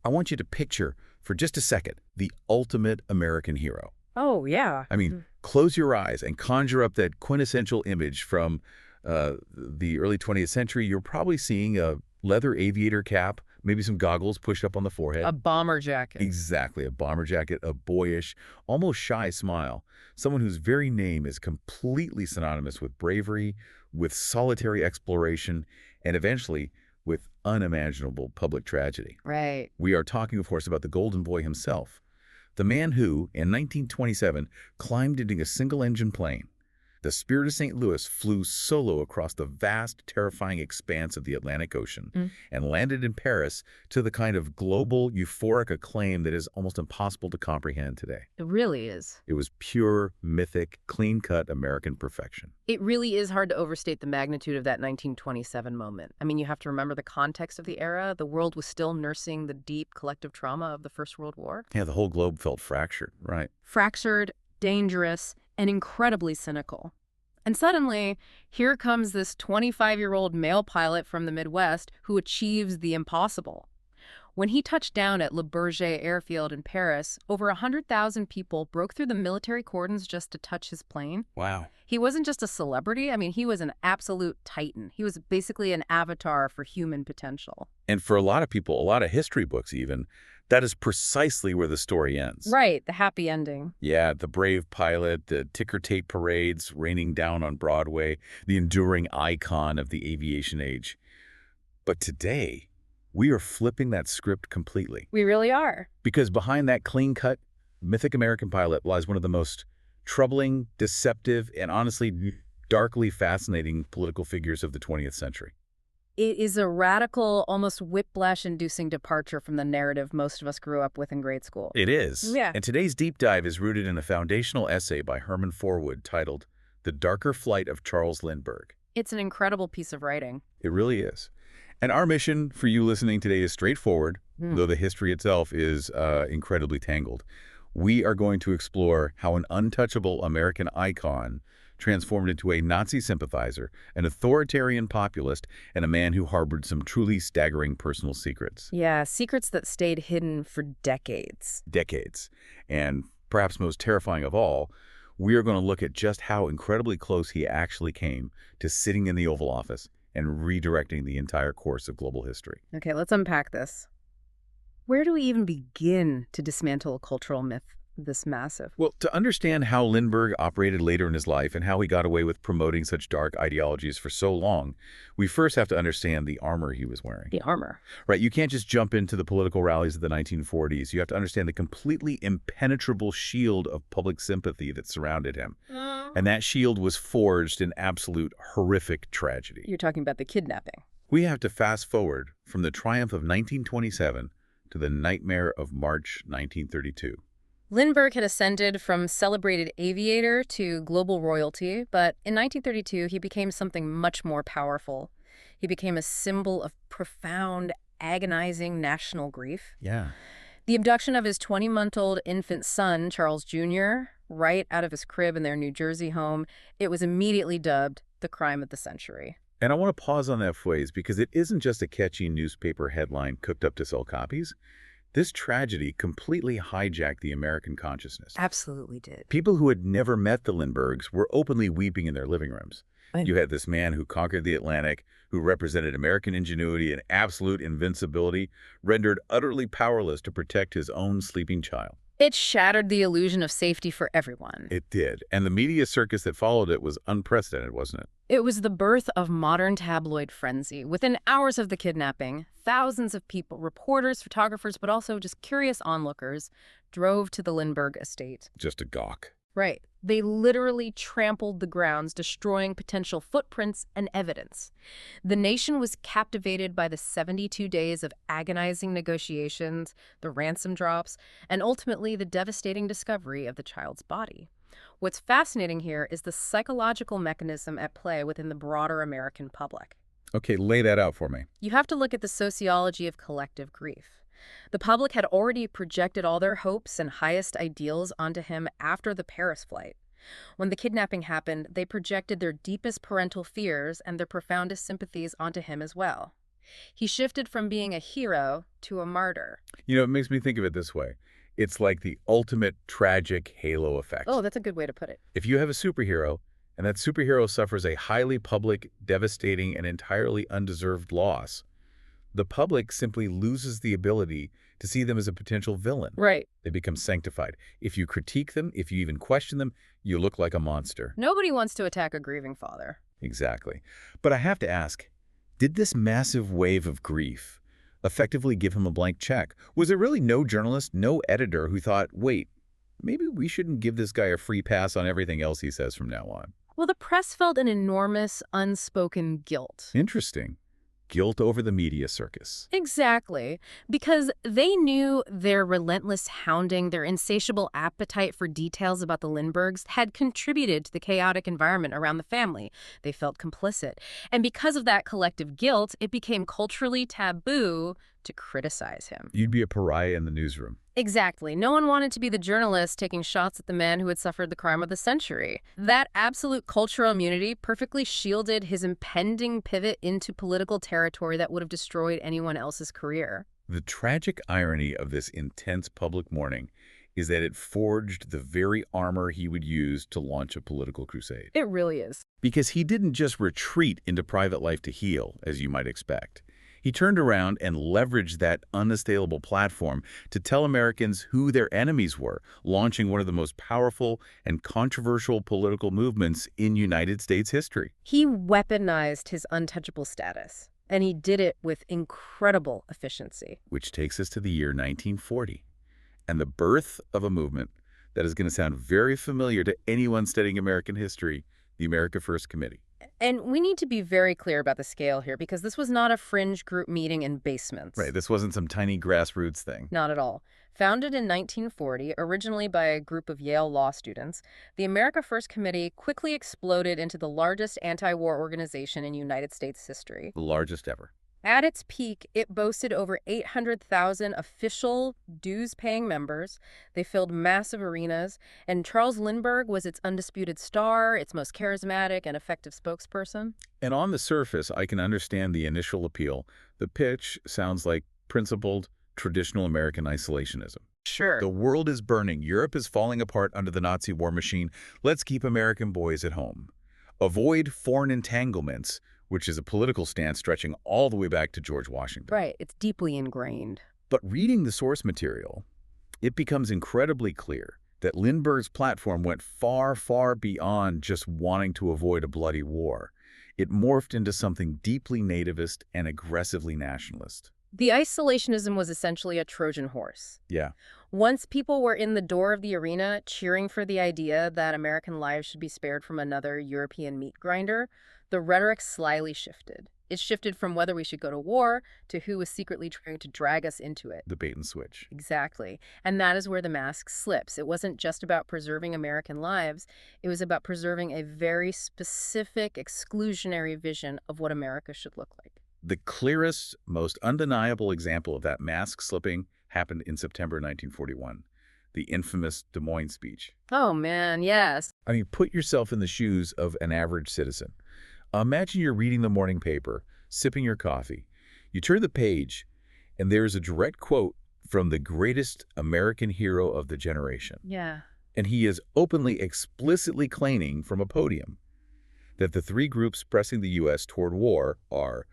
I want you to picture, for just a second, the ultimate American hero. Oh, yeah. I mean, close your eyes and conjure up that quintessential image from the early 20th century. You're probably seeing a leather aviator cap, maybe some goggles pushed up on the forehead. A bomber jacket. Exactly, a bomber jacket, a boyish, almost shy smile. Someone whose very name is completely synonymous with bravery, with solitary exploration, and eventually with unimaginable public tragedy. Right. We are talking, of course, about the Golden Boy himself, the man who, in 1927, climbed into a single-engine plane. The Spirit of St. Louis flew solo across the vast, terrifying expanse of the Atlantic Ocean and landed in Paris to the kind of global, euphoric acclaim that is almost impossible to comprehend today. It really is. It was pure, mythic, clean-cut American perfection. It really is hard to overstate the magnitude of that 1927 moment. I mean, you have to remember the context of the era. The world was still nursing the deep collective trauma of the First World War. Yeah, the whole globe felt fractured, right? Fractured, dangerous, and incredibly cynical. And suddenly, here comes this 25-year-old male pilot from the Midwest who achieves the impossible. When he touched down at Le Bourget airfield in Paris, over 100,000 people broke through the military cordons just to touch his plane. Wow. He wasn't just a celebrity. I mean, he was an absolute titan. He was basically an avatar for human potential. And for a lot of people, a lot of history books even, that is precisely where the story ends. Right, the happy ending. Yeah, the brave pilot, the ticker tape parades raining down on Broadway, the enduring icon of the aviation age. But today, we are flipping that script completely. We really are. Because behind that clean-cut, mythic American pilot lies one of the most troubling, deceptive, and honestly darkly fascinating political figures of the 20th century. It is a radical, almost whiplash-inducing departure from the narrative most of us grew up with in grade school. It is. Yeah. And today's deep dive is rooted in a foundational essay by Herman Forwood titled The Darker Flight of Charles Lindbergh. It's an incredible piece of writing. It really is. And our mission for you listening today is straightforward, though the history itself is incredibly tangled. We are going to explore how an untouchable American icon transformed into a Nazi sympathizer, an authoritarian populist, and a man who harbored some truly staggering personal secrets. Yeah, secrets that stayed hidden for decades. Decades. And perhaps most terrifying of all, we are going to look at just how incredibly close he actually came to sitting in the Oval Office and redirecting the entire course of global history. Okay, let's unpack this. Where do we even begin to dismantle a cultural myth this massive? Well, to understand how Lindbergh operated later in his life and how he got away with promoting such dark ideologies for so long, we first have to understand the armor he was wearing. The armor. Right, you can't just jump into the political rallies of the 1940s. You have to understand the completely impenetrable shield of public sympathy that surrounded him. And that shield was forged in absolute horrific tragedy. You're talking about the kidnapping. We have to fast forward from the triumph of 1927 to the nightmare of March 1932. Lindbergh had ascended from celebrated aviator to global royalty, but in 1932 he became something much more powerful. He became a symbol of profound, agonizing national grief. Yeah. The abduction of his 20-month-old infant son, Charles Jr., right out of his crib in their New Jersey home, it was immediately dubbed the crime of the century. And I want to pause on that phrase because it isn't just a catchy newspaper headline cooked up to sell copies. This tragedy completely hijacked the American consciousness. Absolutely did. People who had never met the Lindberghs were openly weeping in their living rooms. You had this man who conquered the Atlantic, who represented American ingenuity and absolute invincibility, rendered utterly powerless to protect his own sleeping child. It shattered the illusion of safety for everyone. It did. And the media circus that followed it was unprecedented, wasn't it? It was the birth of modern tabloid frenzy. Within hours of the kidnapping, thousands of people, reporters, photographers, but also just curious onlookers, drove to the Lindbergh estate. Just a gawk. Right. They literally trampled the grounds, destroying potential footprints and evidence. The nation was captivated by the 72 days of agonizing negotiations, the ransom drops, and ultimately the devastating discovery of the child's body. What's fascinating here is the psychological mechanism at play within the broader American public. Okay, lay that out for me. You have to look at the sociology of collective grief. The public had already projected all their hopes and highest ideals onto him after the Paris flight. When the kidnapping happened, they projected their deepest parental fears and their profoundest sympathies onto him as well. He shifted from being a hero to a martyr. It makes me think of it this way. It's like the ultimate tragic halo effect. Oh, that's a good way to put it. If you have a superhero, and that superhero suffers a highly public, devastating, and entirely undeserved loss, the public simply loses the ability to see them as a potential villain. Right. They become sanctified. If you critique them, if you even question them, you look like a monster. Nobody wants to attack a grieving father. Exactly. But I have to ask, did this massive wave of grief effectively give him a blank check? Was there really no journalist, no editor who thought, wait, maybe we shouldn't give this guy a free pass on everything else he says from now on? Well, the press felt an enormous, unspoken guilt. Interesting. Guilt over the media circus. Exactly, because they knew their relentless hounding, their insatiable appetite for details about the Lindberghs had contributed to the chaotic environment around the family. They felt complicit. And because of that collective guilt, it became culturally taboo to criticize him. You'd be a pariah in the newsroom. Exactly. No one wanted to be the journalist taking shots at the man who had suffered the crime of the century. That absolute cultural immunity perfectly shielded his impending pivot into political territory that would have destroyed anyone else's career. The tragic irony of this intense public mourning is that it forged the very armor he would use to launch a political crusade. It really is. Because he didn't just retreat into private life to heal, as you might expect. He turned around and leveraged that unassailable platform to tell Americans who their enemies were, launching one of the most powerful and controversial political movements in United States history. He weaponized his untouchable status, and he did it with incredible efficiency. Which takes us to the year 1940, and the birth of a movement that is going to sound very familiar to anyone studying American history, the America First Committee. And we need to be very clear about the scale here, because this was not a fringe group meeting in basements. Right, this wasn't some tiny grassroots thing. Not at all. Founded in 1940, originally by a group of Yale law students, the America First Committee quickly exploded into the largest anti-war organization in United States history. The largest ever. At its peak, it boasted over 800,000 official, dues-paying members. They filled massive arenas, and Charles Lindbergh was its undisputed star, its most charismatic and effective spokesperson. And on the surface, I can understand the initial appeal. The pitch sounds like principled, traditional American isolationism. Sure. The world is burning. Europe is falling apart under the Nazi war machine. Let's keep American boys at home. Avoid foreign entanglements, which is a political stance stretching all the way back to George Washington. Right, it's deeply ingrained. But reading the source material, it becomes incredibly clear that Lindbergh's platform went far, far beyond just wanting to avoid a bloody war. It morphed into something deeply nativist and aggressively nationalist. The isolationism was essentially a Trojan horse. Yeah. Once people were in the door of the arena cheering for the idea that American lives should be spared from another European meat grinder, the rhetoric slyly shifted. It shifted from whether we should go to war to who was secretly trying to drag us into it. The bait and switch. Exactly. And that is where the mask slips. It wasn't just about preserving American lives. It was about preserving a very specific, exclusionary vision of what America should look like. The clearest, most undeniable example of that mask slipping happened in September 1941, the infamous Des Moines speech. Oh, man, yes. I mean, put yourself in the shoes of an average citizen. Imagine you're reading the morning paper, sipping your coffee. You turn the page, and there's a direct quote from the greatest American hero of the generation. Yeah. And he is openly, explicitly claiming from a podium that the three groups pressing the U.S. toward war are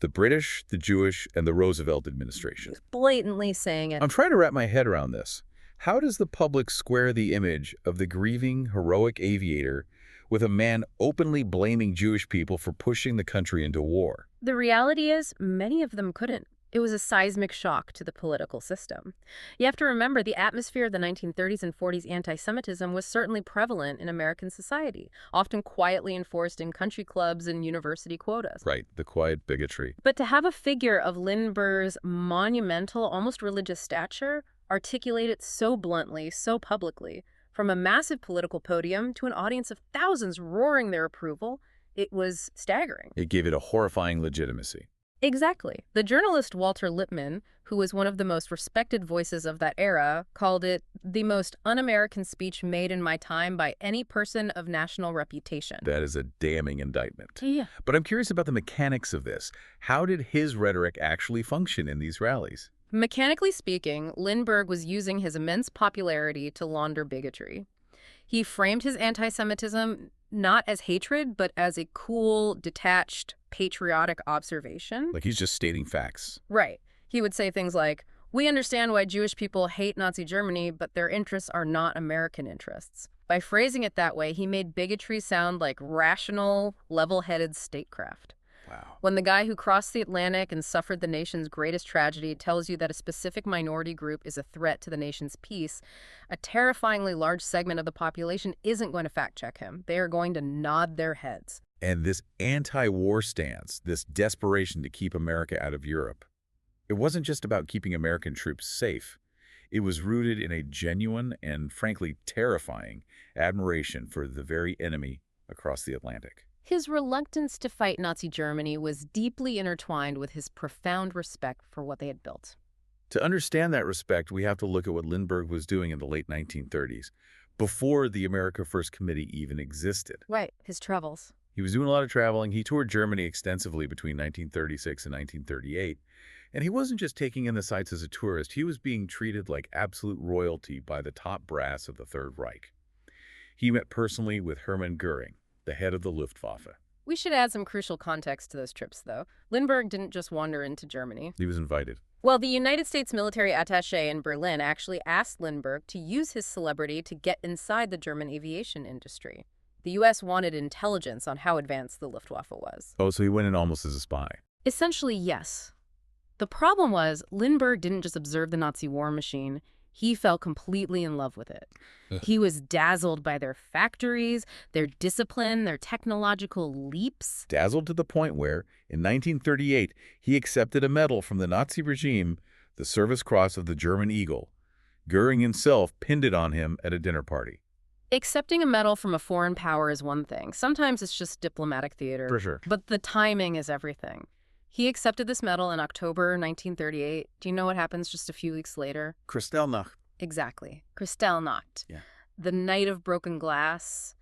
the British, the Jewish, and the Roosevelt administration. He's blatantly saying it. I'm trying to wrap my head around this. How does the public square the image of the grieving, heroic aviator with a man openly blaming Jewish people for pushing the country into war? The reality is, many of them couldn't. It was a seismic shock to the political system. You have to remember, the atmosphere of the 1930s and 40s anti-Semitism was certainly prevalent in American society, often quietly enforced in country clubs and university quotas. Right, the quiet bigotry. But to have a figure of Lindbergh's monumental, almost religious stature articulated so bluntly, so publicly, from a massive political podium to an audience of thousands roaring their approval, it was staggering. It gave it a horrifying legitimacy. Exactly. The journalist Walter Lippmann, who was one of the most respected voices of that era, called it the most un-American speech made in my time by any person of national reputation. That is a damning indictment. Yeah. But I'm curious about the mechanics of this. How did his rhetoric actually function in these rallies? Mechanically speaking, Lindbergh was using his immense popularity to launder bigotry. He framed his anti-Semitism not as hatred, but as a cool, detached, patriotic observation. Like he's just stating facts. Right. He would say things like, "We understand why Jewish people hate Nazi Germany, but their interests are not American interests." By phrasing it that way, he made bigotry sound like rational, level-headed statecraft. Wow. When the guy who crossed the Atlantic and suffered the nation's greatest tragedy tells you that a specific minority group is a threat to the nation's peace, a terrifyingly large segment of the population isn't going to fact-check him. They are going to nod their heads. And this anti-war stance, this desperation to keep America out of Europe, it wasn't just about keeping American troops safe. It was rooted in a genuine and, frankly, terrifying admiration for the very enemy across the Atlantic. His reluctance to fight Nazi Germany was deeply intertwined with his profound respect for what they had built. To understand that respect, we have to look at what Lindbergh was doing in the late 1930s, before the America First Committee even existed. Right, his travels. He was doing a lot of traveling. He toured Germany extensively between 1936 and 1938. And he wasn't just taking in the sights as a tourist. He was being treated like absolute royalty by the top brass of the Third Reich. He met personally with Hermann Goering, the head of the Luftwaffe. We should add some crucial context to those trips, though. Lindbergh didn't just wander into Germany. He was invited. Well, the United States military attaché in Berlin actually asked Lindbergh to use his celebrity to get inside the German aviation industry. The U.S. wanted intelligence on how advanced the Luftwaffe was. Oh, so he went in almost as a spy. Essentially, yes. The problem was, Lindbergh didn't just observe the Nazi war machine. He fell completely in love with it. He was dazzled by their factories, their discipline, their technological leaps. Dazzled to the point where, in 1938, he accepted a medal from the Nazi regime, the Service Cross of the German Eagle. Goering himself pinned it on him at a dinner party. Accepting a medal from a foreign power is one thing. Sometimes it's just diplomatic theater. For sure. But the timing is everything. He accepted this medal in October 1938. Do you know what happens just a few weeks later? Kristallnacht. Exactly. Kristallnacht. Yeah. The Night of Broken Glass.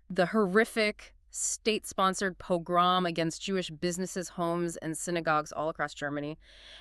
The horrific state-sponsored pogrom against Jewish businesses, homes, and synagogues all across Germany.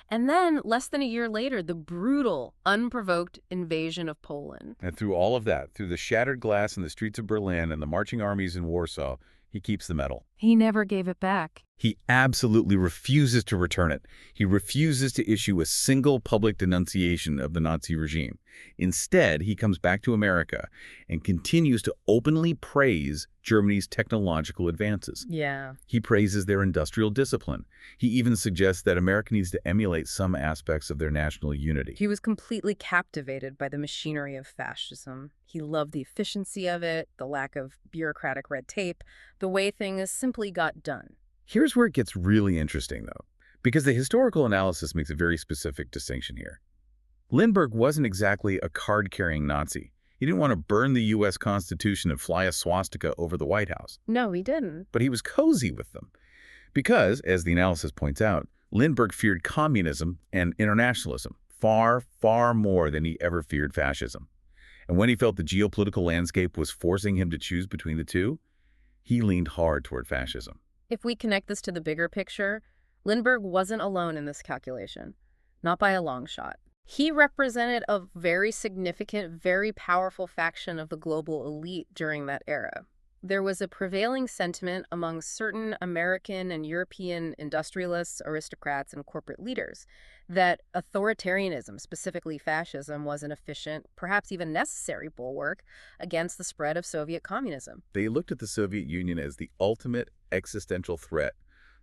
And then, less than a year later, the brutal, unprovoked invasion of Poland. And through all of that, through the shattered glass in the streets of Berlin and the marching armies in Warsaw, he keeps the medal. He never gave it back. He absolutely refuses to return it. He refuses to issue a single public denunciation of the Nazi regime. Instead, he comes back to America and continues to openly praise Germany's technological advances. Yeah. He praises their industrial discipline. He even suggests that America needs to emulate some aspects of their national unity. He was completely captivated by the machinery of fascism. He loved the efficiency of it, the lack of bureaucratic red tape, the way things simply got done. Here's where it gets really interesting, though, because the historical analysis makes a very specific distinction here. Lindbergh wasn't exactly a card-carrying Nazi. He didn't want to burn the U.S. Constitution and fly a swastika over the White House. No, he didn't. But he was cozy with them. Because, as the analysis points out, Lindbergh feared communism and internationalism far, far more than he ever feared fascism. And when he felt the geopolitical landscape was forcing him to choose between the two, he leaned hard toward fascism. If we connect this to the bigger picture, Lindbergh wasn't alone in this calculation. Not by a long shot. He represented a very significant, very powerful faction of the global elite during that era. There was a prevailing sentiment among certain American and European industrialists, aristocrats, and corporate leaders that authoritarianism, specifically fascism, was an efficient, perhaps even necessary bulwark against the spread of Soviet communism. They looked at the Soviet Union as the ultimate existential threat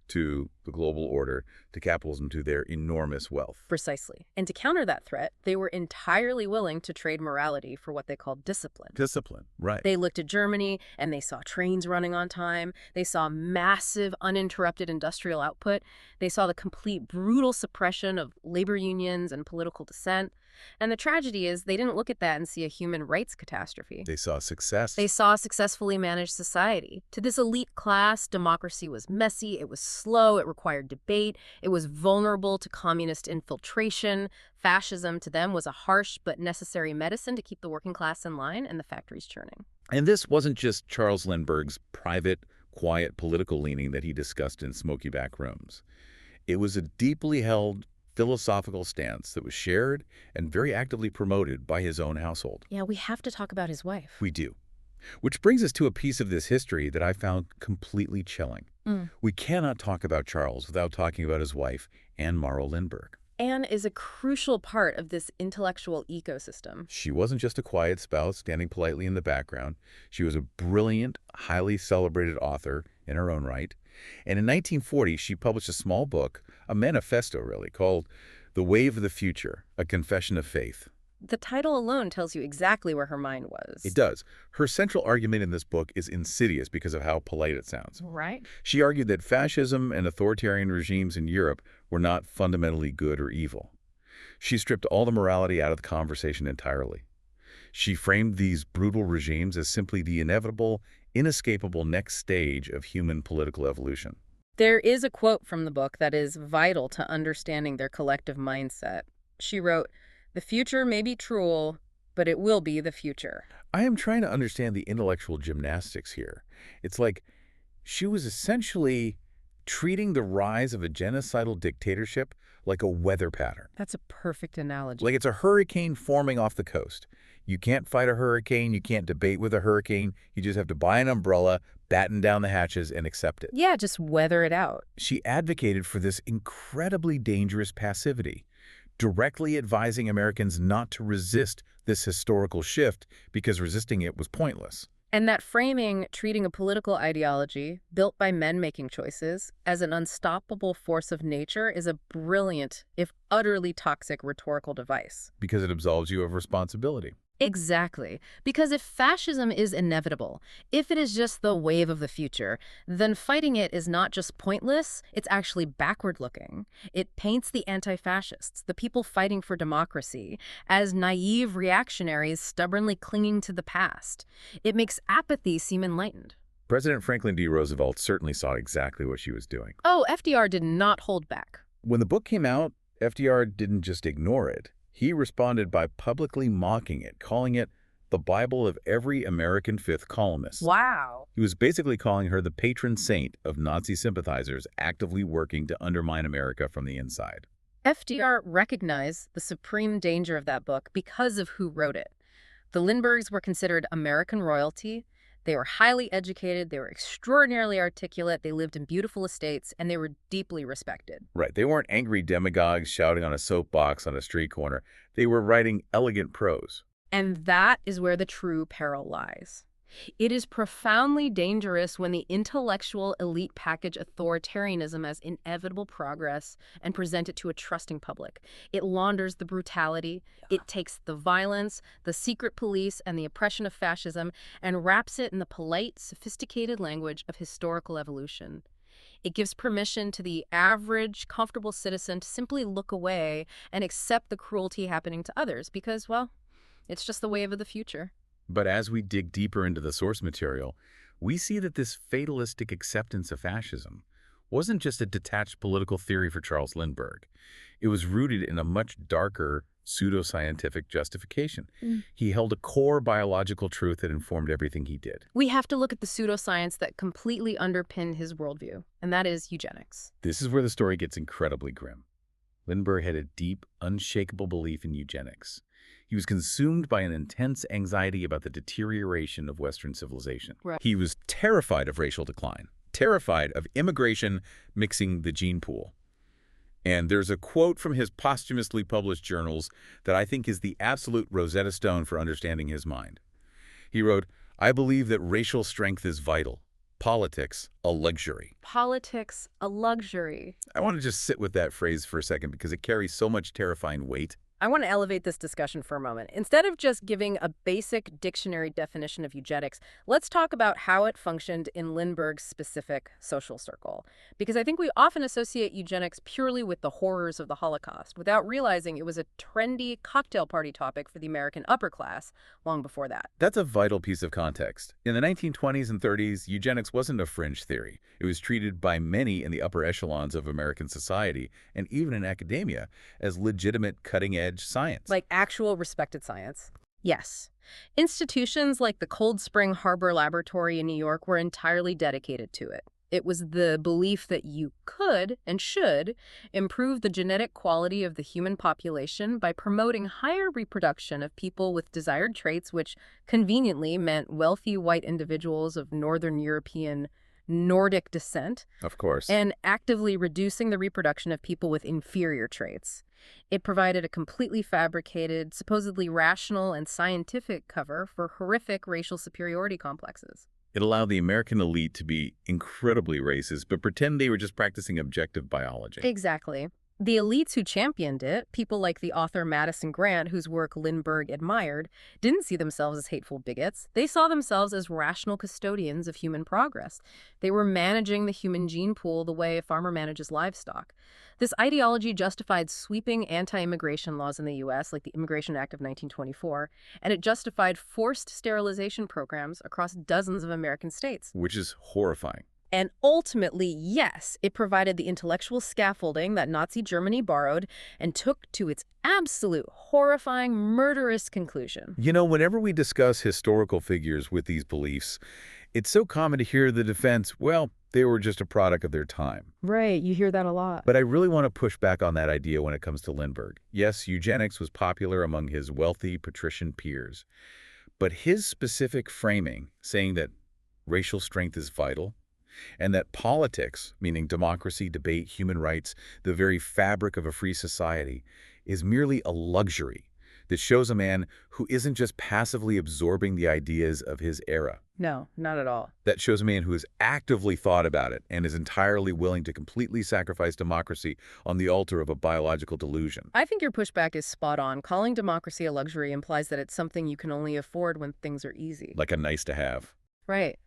to the global order, to capitalism, to their enormous wealth. Precisely. And to counter that threat, they were entirely willing to trade morality for what they called discipline. Discipline, right. They looked at Germany and they saw trains running on time. They saw massive, uninterrupted industrial output. They saw the complete brutal suppression of labor unions and political dissent. And the tragedy is they didn't look at that and see a human rights catastrophe. They saw success. They saw a successfully managed society. To this elite class, democracy was messy, it was slow, it required debate, it was vulnerable to communist infiltration. Fascism to them was a harsh but necessary medicine to keep the working class in line and the factories churning. And this wasn't just Charles Lindbergh's private, quiet political leaning that he discussed in smoky back rooms. It was a deeply held philosophical stance that was shared and very actively promoted by his own household. Yeah, we have to talk about his wife. We do. Which brings us to a piece of this history that I found completely chilling. We cannot talk about Charles without talking about his wife, Anne Morrow Lindbergh. Anne is a crucial part of this intellectual ecosystem. She wasn't just a quiet spouse standing politely in the background. She was a brilliant, highly celebrated author in her own right. And in 1940, she published a small book, a manifesto really, called The Wave of the Future, A Confession of Faith. The title alone tells you exactly where her mind was. It does. Her central argument in this book is insidious because of how polite it sounds. Right. She argued that fascism and authoritarian regimes in Europe were not fundamentally good or evil. She stripped all the morality out of the conversation entirely. She framed these brutal regimes as simply the inevitable, inescapable next stage of human political evolution. There is a quote from the book that is vital to understanding their collective mindset. She wrote, "The future may be cruel, but it will be the future." I am trying to understand the intellectual gymnastics here. It's like she was essentially treating the rise of a genocidal dictatorship like a weather pattern. That's a perfect analogy. Like it's a hurricane forming off the coast. You can't fight a hurricane. You can't debate with a hurricane. You just have to buy an umbrella, batten down the hatches, and accept it. Yeah, just weather it out. She advocated for this incredibly dangerous passivity, directly advising Americans not to resist this historical shift because resisting it was pointless. And that framing, treating a political ideology, built by men making choices, as an unstoppable force of nature is a brilliant, if utterly toxic, rhetorical device. Because it absolves you of responsibility. Exactly. Because if fascism is inevitable, if it is just the wave of the future, then fighting it is not just pointless, it's actually backward-looking. It paints the anti-fascists, the people fighting for democracy, as naive reactionaries stubbornly clinging to the past. It makes apathy seem enlightened. President Franklin D. Roosevelt certainly saw exactly what she was doing. Oh, FDR did not hold back. When the book came out, FDR didn't just ignore it. He responded by publicly mocking it, calling it the Bible of every American fifth columnist. Wow. He was basically calling her the patron saint of Nazi sympathizers actively working to undermine America from the inside. FDR recognized the supreme danger of that book because of who wrote it. The Lindberghs were considered American royalty. They were highly educated, they were extraordinarily articulate, they lived in beautiful estates, and they were deeply respected. Right. They weren't angry demagogues shouting on a soapbox on a street corner. They were writing elegant prose. And that is where the true peril lies. It is profoundly dangerous when the intellectual elite package authoritarianism as inevitable progress and present it to a trusting public. It launders the brutality, it takes the violence, the secret police, and the oppression of fascism, and wraps it in the polite, sophisticated language of historical evolution. It gives permission to the average, comfortable citizen to simply look away and accept the cruelty happening to others because, well, it's just the wave of the future. But as we dig deeper into the source material, we see that this fatalistic acceptance of fascism wasn't just a detached political theory for Charles Lindbergh. It was rooted in a much darker pseudoscientific justification. He held a core biological truth that informed everything he did. We have to look at the pseudoscience that completely underpinned his worldview, and that is eugenics. This is where the story gets incredibly grim. Lindbergh had a deep, unshakable belief in eugenics. He was consumed by an intense anxiety about the deterioration of Western civilization. Right. He was terrified of racial decline, terrified of immigration mixing the gene pool. And there's a quote from his posthumously published journals that I think is the absolute Rosetta Stone for understanding his mind. He wrote, "I believe that racial strength is vital. Politics, a luxury." Politics, a luxury. I want to just sit with that phrase for a second because it carries so much terrifying weight. I want to elevate this discussion for a moment. Instead of just giving a basic dictionary definition of eugenics, let's talk about how it functioned in Lindbergh's specific social circle. Because I think we often associate eugenics purely with the horrors of the Holocaust, without realizing it was a trendy cocktail party topic for the American upper class long before that. That's a vital piece of context. In the 1920s and 30s, eugenics wasn't a fringe theory. It was treated by many in the upper echelons of American society, and even in academia, as legitimate cutting-edge science. Like actual respected science. Yes. Institutions like the Cold Spring Harbor Laboratory in New York were entirely dedicated to it. It was the belief that you could and should improve the genetic quality of the human population by promoting higher reproduction of people with desired traits, which conveniently meant wealthy white individuals of Northern European Nordic descent. Of course. And actively reducing the reproduction of people with inferior traits. It provided a completely fabricated, supposedly rational and scientific cover for horrific racial superiority complexes. It allowed the American elite to be incredibly racist, but pretend they were just practicing objective biology. Exactly. The elites who championed it, people like the author Madison Grant, whose work Lindbergh admired, didn't see themselves as hateful bigots. They saw themselves as rational custodians of human progress. They were managing the human gene pool the way a farmer manages livestock. This ideology justified sweeping anti-immigration laws in the U.S., like the Immigration Act of 1924, and it justified forced sterilization programs across dozens of American states. Which is horrifying. And ultimately, yes, it provided the intellectual scaffolding that Nazi Germany borrowed and took to its absolute, horrifying, murderous conclusion. You know, whenever we discuss historical figures with these beliefs, it's so common to hear the defense, well, they were just a product of their time. Right, you hear that a lot. But I really want to push back on that idea when it comes to Lindbergh. Yes, eugenics was popular among his wealthy patrician peers. But his specific framing, saying that racial strength is vital, and that politics, meaning democracy, debate, human rights, the very fabric of a free society, is merely a luxury that shows a man who isn't just passively absorbing the ideas of his era. No, not at all. That shows a man who has actively thought about it and is entirely willing to completely sacrifice democracy on the altar of a biological delusion. I think your pushback is spot on. Calling democracy a luxury implies that it's something you can only afford when things are easy. Like a nice to have. Right.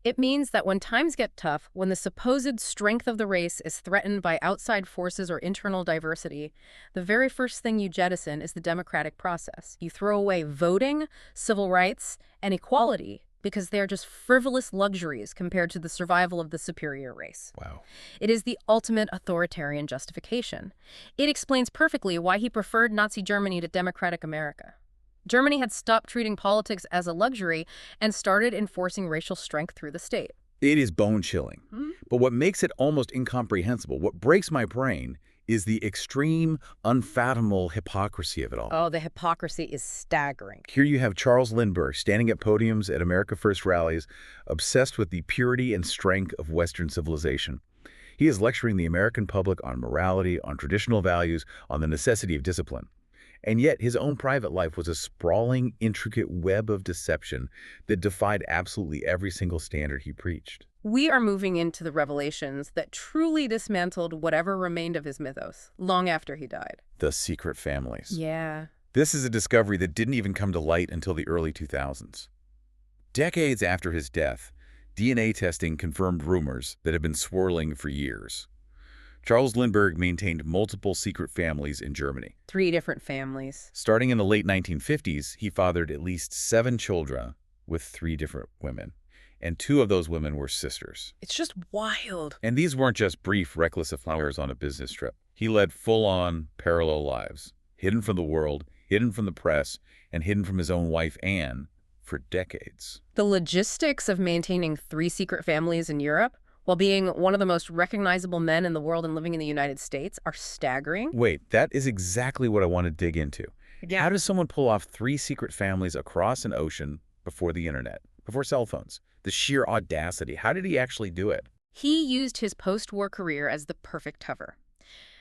It means that when times get tough, when the supposed strength of the race is threatened by outside forces or internal diversity, the very first thing you jettison is the democratic process. You throw away voting, civil rights, and equality because they're just frivolous luxuries compared to the survival of the superior race. Wow. It is the ultimate authoritarian justification. It explains perfectly why he preferred Nazi Germany to democratic America. Germany had stopped treating politics as a luxury and started enforcing racial strength through the state. It is bone-chilling. But what makes it almost incomprehensible, what breaks my brain, is the extreme, unfathomable hypocrisy of it all. Oh, the hypocrisy is staggering. Here you have Charles Lindbergh standing at podiums at America First rallies, obsessed with the purity and strength of Western civilization. He is lecturing the American public on morality, on traditional values, on the necessity of discipline. And yet his own private life was a sprawling, intricate web of deception that defied absolutely every single standard he preached. We are moving into the revelations that truly dismantled whatever remained of his mythos long after he died. The secret families. Yeah. This is a discovery that didn't even come to light until the early 2000s. Decades after his death, DNA testing confirmed rumors that had been swirling for years. Charles Lindbergh maintained multiple secret families in Germany. 3 different families. Starting in the late 1950s, he fathered at least 7 children with 3 different women. And 2 of those women were sisters. It's just wild. And these weren't just brief, reckless affairs on a business trip. He led full-on parallel lives, hidden from the world, hidden from the press, and hidden from his own wife, Anne, for decades. The logistics of maintaining 3 secret families in Europe, while being one of the most recognizable men in the world and living in the United States, are staggering. Wait, that is exactly what I want to dig into. Yeah. How does someone pull off 3 secret families across an ocean before the internet, before cell phones? The sheer audacity. How did he actually do it? He used his post-war career as the perfect hover.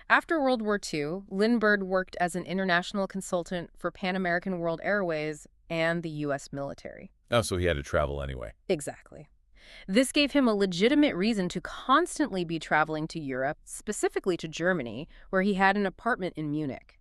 After World War II, Lindbergh worked as an international consultant for Pan American World Airways and the U.S. military. Oh, so he had to travel anyway. Exactly. This gave him a legitimate reason to constantly be traveling to Europe, specifically to Germany, where he had an apartment in Munich.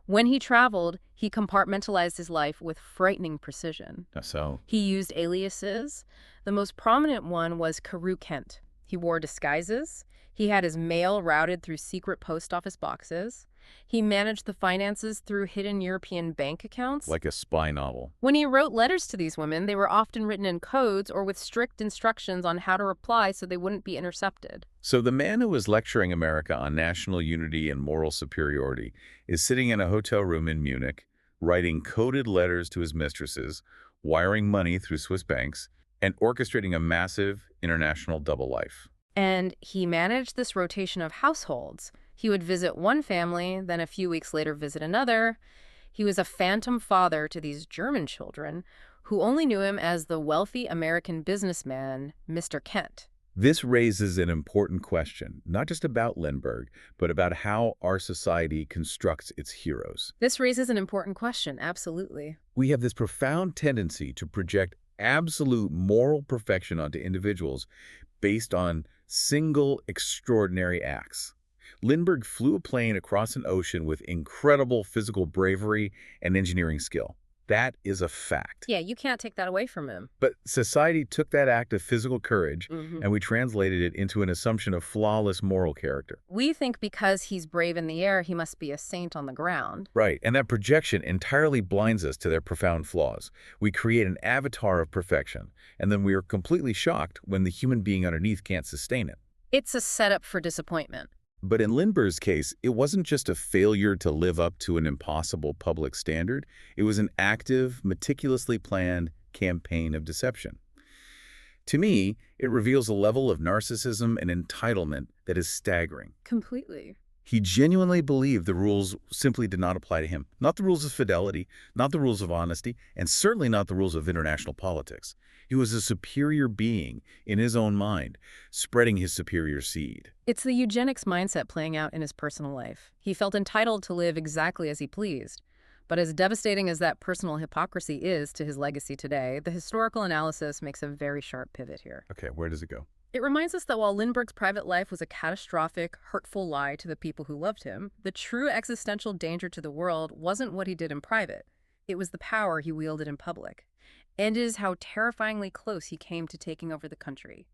When he traveled, he compartmentalized his life with frightening precision. So, He used aliases. The most prominent one was Carew Kent. He wore disguises. He had his mail routed through secret post office boxes. He managed the finances through hidden European bank accounts. like a spy novel. When he wrote letters to these women, they were often written in codes or with strict instructions on how to reply so they wouldn't be intercepted. So the man who was lecturing America on national unity and moral superiority is sitting in a hotel room in Munich, writing coded letters to his mistresses, wiring money through Swiss banks, and orchestrating a massive international double life. And he managed this rotation of households. He would visit one family, then a few weeks later visit another. He was a phantom father to these German children who only knew him as the wealthy American businessman, Mr. Kent. This raises an important question, not just about Lindbergh, but about how our society constructs its heroes. This raises an important question, absolutely. We have this profound tendency to project absolute moral perfection onto individuals based on single extraordinary acts. Lindbergh flew a plane across an ocean with incredible physical bravery and engineering skill. That is a fact. Yeah, you can't take that away from him. But society took that act of physical courage and we translated it into an assumption of flawless moral character. We think because he's brave in the air, he must be a saint on the ground. Right, and that projection entirely blinds us to their profound flaws. We create an avatar of perfection, and then we are completely shocked when the human being underneath can't sustain it. It's a setup for disappointment. But in Lindbergh's case, it wasn't just a failure to live up to an impossible public standard. It was an active, meticulously planned campaign of deception. To me, it reveals a level of narcissism and entitlement that is staggering. Completely. He genuinely believed the rules simply did not apply to him. Not the rules of fidelity, not the rules of honesty, and certainly not the rules of international politics. He was a superior being in his own mind, spreading his superior seed. It's the eugenics mindset playing out in his personal life. He felt entitled to live exactly as he pleased. But as devastating as that personal hypocrisy is to his legacy today, the historical analysis makes a very sharp pivot here. Okay, where does it go? It reminds us that while Lindbergh's private life was a catastrophic, hurtful lie to the people who loved him, the true existential danger to the world wasn't what he did in private. It was the power he wielded in public. And is how terrifyingly close he came to taking over the country.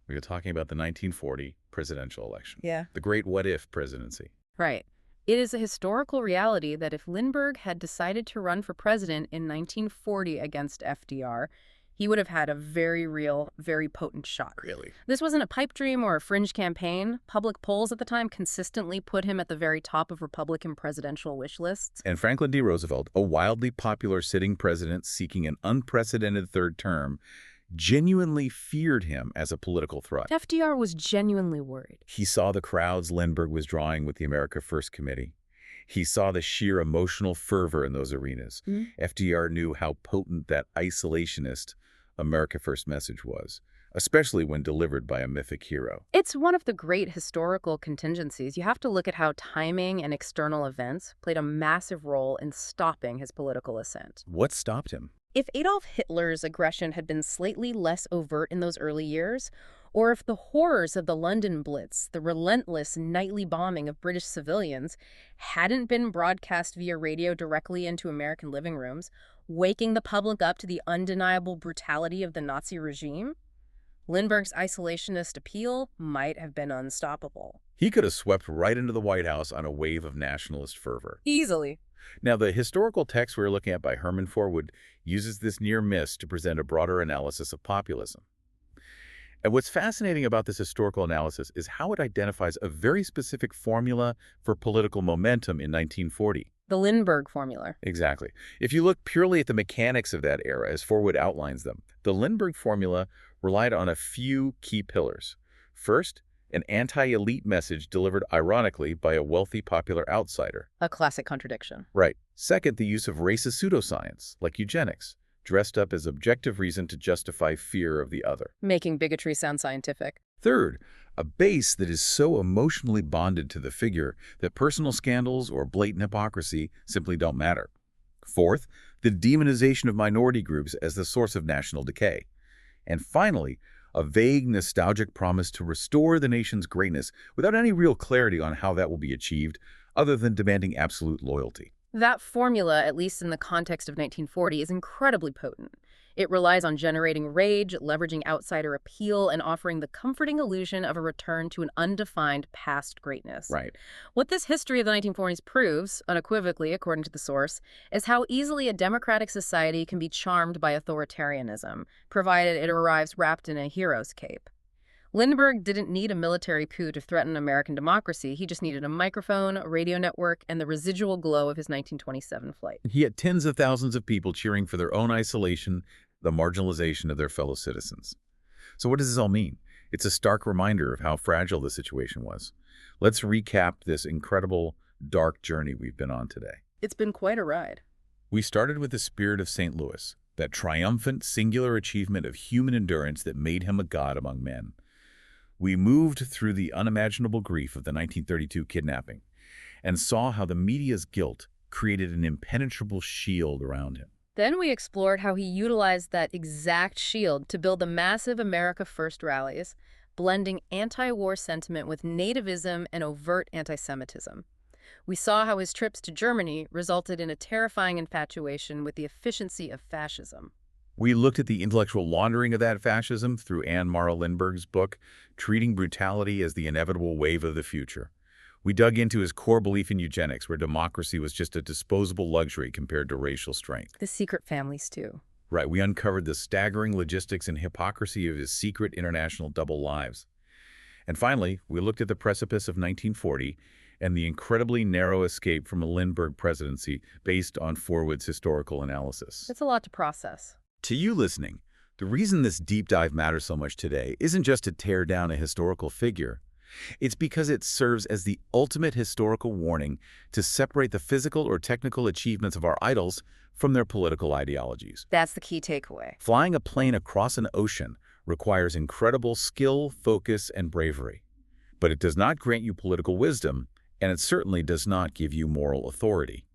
We are talking about the 1940 presidential election. Yeah. The great what-if presidency. Right. It is a historical reality that if Lindbergh had decided to run for president in 1940 against FDR, he would have had a very real, very potent shot. Really? This wasn't a pipe dream or a fringe campaign. Public polls at the time consistently put him at the very top of Republican presidential wish lists. And Franklin D. Roosevelt, a wildly popular sitting president seeking an unprecedented third term, genuinely feared him as a political threat. FDR was genuinely worried. He saw the crowds Lindbergh was drawing with the America First Committee. He saw the sheer emotional fervor in those arenas. FDR knew how potent that isolationist America First message was, especially when delivered by a mythic hero. It's one of the great historical contingencies. You have to look at how timing and external events played a massive role in stopping his political ascent. What stopped him? If Adolf Hitler's aggression had been slightly less overt in those early years, or if the horrors of the London Blitz, the relentless nightly bombing of British civilians, hadn't been broadcast via radio directly into American living rooms, waking the public up to the undeniable brutality of the Nazi regime, Lindbergh's isolationist appeal might have been unstoppable. He could have swept right into the White House on a wave of nationalist fervor. Easily. Now, the historical text we're looking at by Herman Forwood uses this near miss to present a broader analysis of populism. And what's fascinating about this historical analysis is how it identifies a very specific formula for political momentum in 1940. The Lindbergh formula. Exactly. If you look purely at the mechanics of that era as Forwood outlines them, the Lindbergh formula relied on a few key pillars. First, an anti-elite message delivered ironically by a wealthy popular outsider. A classic contradiction. Right. Second, the use of racist pseudoscience, like eugenics, dressed up as objective reason to justify fear of the other. Making bigotry sound scientific. Third, a base that is so emotionally bonded to the figure that personal scandals or blatant hypocrisy simply don't matter. Fourth, the demonization of minority groups as the source of national decay. And finally, a vague, nostalgic promise to restore the nation's greatness without any real clarity on how that will be achieved, other than demanding absolute loyalty. That formula, at least in the context of 1940, is incredibly potent. It relies on generating rage, leveraging outsider appeal, and offering the comforting illusion of a return to an undefined past greatness. Right. What this history of the 1940s proves, unequivocally according to the source, is how easily a democratic society can be charmed by authoritarianism, provided it arrives wrapped in a hero's cape. Lindbergh didn't need a military coup to threaten American democracy. He just needed a microphone, a radio network, and the residual glow of his 1927 flight. He had tens of thousands of people cheering for their own isolation, the marginalization of their fellow citizens. So what does this all mean? It's a stark reminder of how fragile the situation was. Let's recap this incredible, dark journey we've been on today. It's been quite a ride. We started with the spirit of St. Louis, that triumphant, singular achievement of human endurance that made him a god among men. We moved through the unimaginable grief of the 1932 kidnapping and saw how the media's guilt created an impenetrable shield around him. Then we explored how he utilized that exact shield to build the massive America First rallies, blending anti-war sentiment with nativism and overt anti-Semitism. We saw how his trips to Germany resulted in a terrifying infatuation with the efficiency of fascism. We looked at the intellectual laundering of that fascism through Anne Morrow Lindbergh's book, Treating Brutality as the Inevitable Wave of the Future. We dug into his core belief in eugenics, where democracy was just a disposable luxury compared to racial strength. The secret families, too. Right, we uncovered the staggering logistics and hypocrisy of his secret international double lives. And finally, we looked at the precipice of 1940 and the incredibly narrow escape from a Lindbergh presidency based on Forwood's historical analysis. It's a lot to process. To you listening, the reason this deep dive matters so much today isn't just to tear down a historical figure. It's because it serves as the ultimate historical warning to separate the physical or technical achievements of our idols from their political ideologies. That's the key takeaway. Flying a plane across an ocean requires incredible skill, focus, and bravery. But it does not grant you political wisdom, and it certainly does not give you moral authority.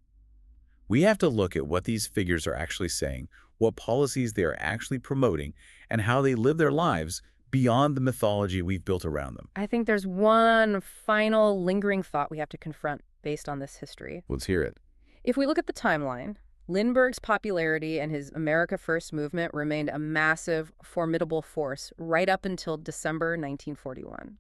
We have to look at what these figures are actually saying, what policies they are actually promoting, and how they live their lives beyond the mythology we've built around them. I think there's one final lingering thought we have to confront based on this history. Let's hear it. If we look at the timeline, Lindbergh's popularity and his America First movement remained a massive, formidable force right up until December 1941.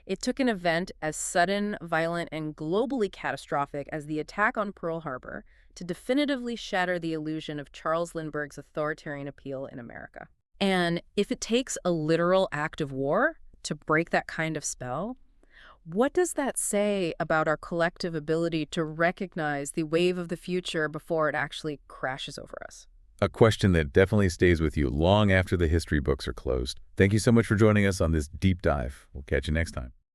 It took an event as sudden, violent, and globally catastrophic as the attack on Pearl Harbor to definitively shatter the illusion of Charles Lindbergh's authoritarian appeal in America. And if it takes a literal act of war to break that kind of spell, what does that say about our collective ability to recognize the wave of the future before it actually crashes over us? A question that definitely stays with you long after the history books are closed. Thank you so much for joining us on this deep dive. We'll catch you next time.